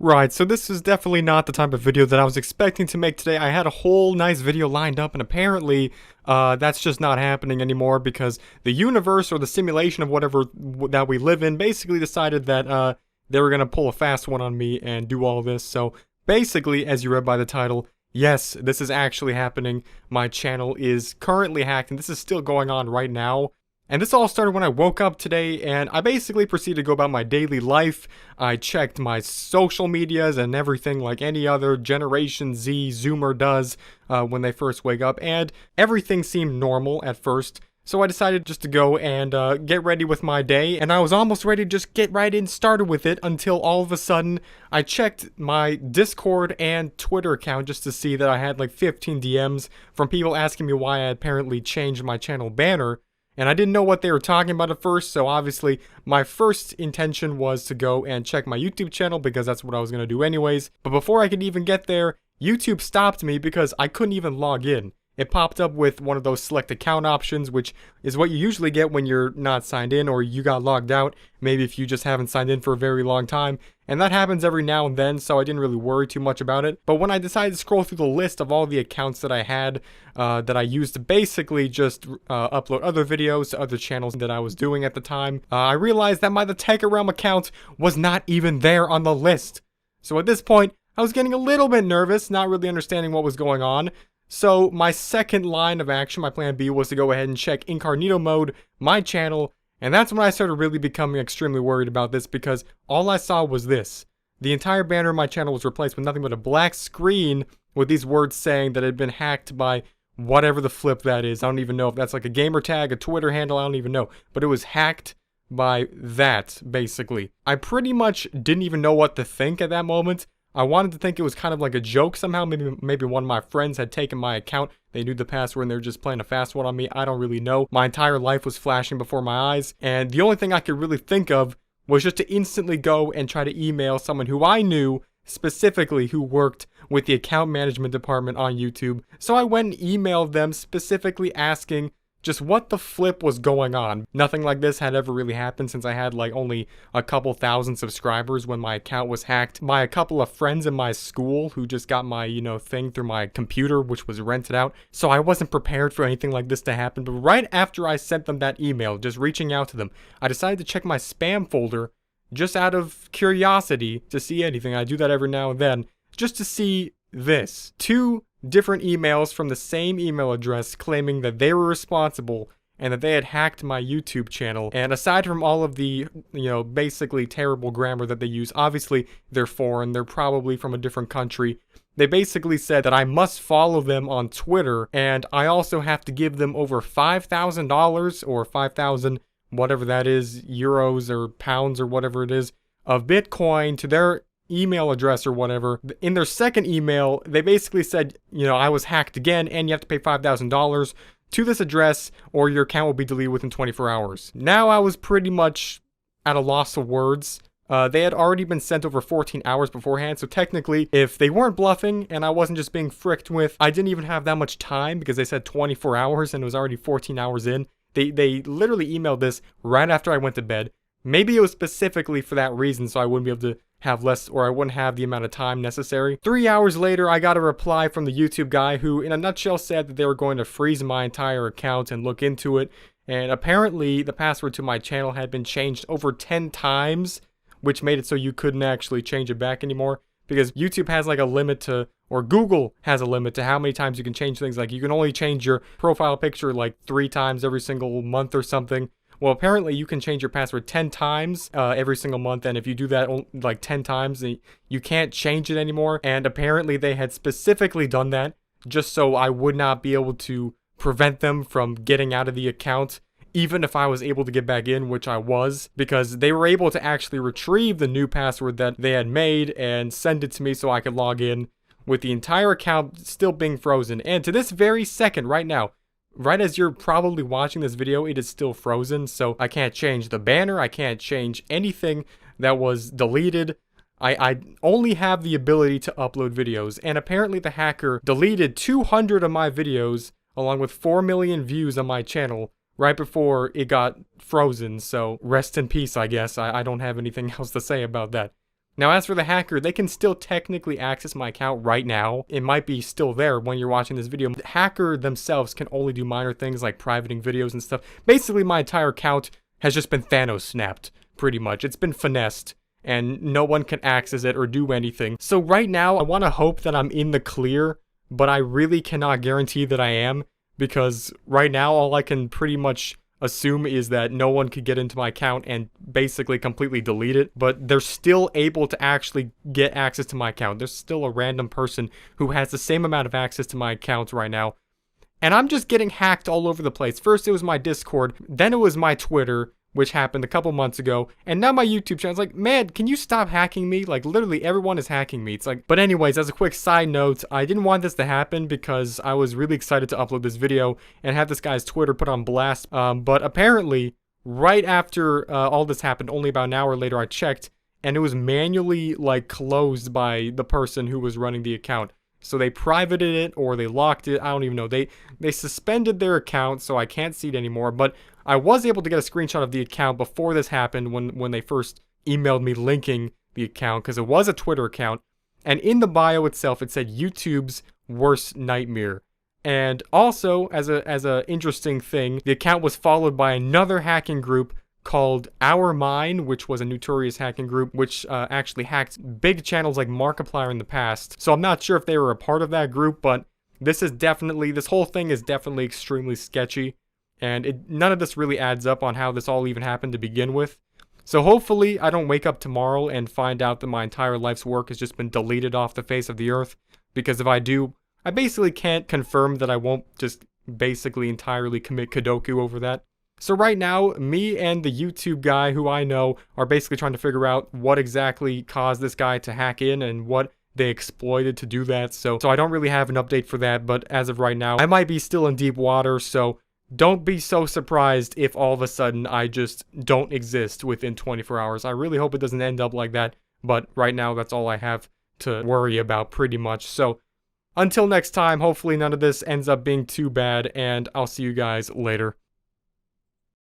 Right, so this is definitely not the type of video that I was expecting to make today. I had a whole nice video lined up, and apparently, that's just not happening anymore because the universe or the simulation of whatever that we live in basically decided that, they were gonna pull a fast one on me and do all this. So basically, as you read by the title, yes, this is actually happening. My channel is currently hacked, and this is still going on right now. And this all started when I woke up today, and I basically proceeded to go about my daily life. I checked my social medias and everything like any other Generation Z Zoomer does when they first wake up, and everything seemed normal at first. So I decided just to go and get ready with my day, and I was almost ready to just get right in started with it until all of a sudden I checked my Discord and Twitter account just to see that I had like 15 DMs from people asking me why I had apparently changed my channel banner. And I didn't know what they were talking about at first, so obviously my first intention was to go and check my YouTube channel because that's what I was going to do anyways. But before I could even get there, YouTube stopped me because I couldn't even log in. It popped up with one of those select account options, which is what you usually get when you're not signed in or you got logged out, maybe if you just haven't signed in for a very long time. And that happens every now and then, so I didn't really worry too much about it. But when I decided to scroll through the list of all the accounts that I had, that I used to basically just upload other videos to other channels that I was doing at the time, I realized that my TheTekkitRealm account was not even there on the list. So at this point, I was getting a little bit nervous, not really understanding what was going on. So my second line of action, my plan B, was to go ahead and check incognito mode, my channel, and that's when I started really becoming extremely worried about this because all I saw was this. The entire banner of my channel was replaced with nothing but a black screen with these words saying that it had been hacked by whatever the flip that is. I don't even know if that's like a gamer tag, a Twitter handle, I don't even know. But it was hacked by that, basically. I pretty much didn't even know what to think at that moment. I wanted to think it was kind of like a joke somehow. Maybe one of my friends had taken my account. They knew the password and they were just playing a fast one on me. I don't really know. My entire life was flashing before my eyes. And the only thing I could really think of was just to instantly go and try to email someone who I knew, specifically who worked with the account management department on YouTube. So I went and emailed them specifically asking just what the flip was going on. Nothing like this had ever really happened since I had like only a couple thousand subscribers when my account was hacked by a couple of friends in my school who just got my, thing through my computer, which was rented out. So I wasn't prepared for anything like this to happen. But right after I sent them that email, just reaching out to them, I decided to check my spam folder just out of curiosity to see anything. I do that every now and then just to see this. Two different emails from the same email address claiming that they were responsible and that they had hacked my YouTube channel. And aside from all of the, basically terrible grammar that they use, obviously they're foreign, they're probably from a different country. They basically said that I must follow them on Twitter and I also have to give them over $5,000 or 5,000, whatever that is, euros or pounds or whatever it is, of Bitcoin to their email address or whatever. In their second email, they basically said, I was hacked again and you have to pay $5,000 to this address or your account will be deleted within 24 hours. Now I was pretty much at a loss of words. They had already been sent over 14 hours beforehand, so technically, if they weren't bluffing and I wasn't just being fricked with, I didn't even have that much time because they said 24 hours and it was already 14 hours in. They literally emailed this right after I went to bed. Maybe it was specifically for that reason so I wouldn't be able to have less, or I wouldn't have the amount of time necessary. 3 hours later, I got a reply from the YouTube guy who, in a nutshell, said that they were going to freeze my entire account and look into it. And apparently, the password to my channel had been changed over 10 times, which made it so you couldn't actually change it back anymore. Because YouTube has like a limit to, or Google has a limit to how many times you can change things. Like you can only change your profile picture like 3 times every single month or something. Well, apparently you can change your password 10 times every single month, and if you do that like 10 times, you can't change it anymore. And apparently they had specifically done that just so I would not be able to prevent them from getting out of the account, even if I was able to get back in, which I was, because they were able to actually retrieve the new password that they had made and send it to me so I could log in with the entire account still being frozen. And to this very second, right now, right as you're probably watching this video, it is still frozen, so I can't change the banner, I can't change anything that was deleted. I only have the ability to upload videos, and apparently the hacker deleted 200 of my videos along with 4 million views on my channel right before it got frozen, so rest in peace, I guess. I don't have anything else to say about that. Now, as for the hacker, they can still technically access my account right now. It might be still there when you're watching this video. The hacker themselves can only do minor things like privating videos and stuff. Basically, my entire account has just been Thanos snapped, pretty much. It's been finessed, and no one can access it or do anything. So right now, I want to hope that I'm in the clear, but I really cannot guarantee that I am, because right now, all I can pretty much assume is that no one could get into my account and basically completely delete it, but they're still able to actually get access to my account. There's still a random person who has the same amount of access to my account right now, and I'm just getting hacked all over the place. First it was my Discord, then it was my Twitter, which happened a couple months ago, and now my YouTube channel. It's like, man, can you stop hacking me? Like, literally everyone is hacking me. It's like, but anyways, as a quick side note, I didn't want this to happen because I was really excited to upload this video and have this guy's Twitter put on blast, but apparently, right after all this happened, only about an hour later, I checked, and it was manually, like, closed by the person who was running the account. So they privated it, or they locked it, I don't even know. They suspended their account, so I can't see it anymore, but I was able to get a screenshot of the account before this happened when they first emailed me linking the account, because it was a Twitter account, and in the bio itself it said YouTube's worst nightmare. And also, as a interesting thing, the account was followed by another hacking group called Our Mine, which was a notorious hacking group, which actually hacked big channels like Markiplier in the past. So I'm not sure if they were a part of that group, but this whole thing is definitely extremely sketchy, and none of this really adds up on how this all even happened to begin with. So hopefully I don't wake up tomorrow and find out that my entire life's work has just been deleted off the face of the earth, because if I do, I basically can't confirm that I won't just basically entirely commit Kadoku over that. So right now, me and the YouTube guy who I know are basically trying to figure out what exactly caused this guy to hack in and what they exploited to do that. So I don't really have an update for that, but as of right now, I might be still in deep water, so don't be so surprised if all of a sudden I just don't exist within 24 hours. I really hope it doesn't end up like that, but right now that's all I have to worry about pretty much. So until next time, hopefully none of this ends up being too bad, and I'll see you guys later.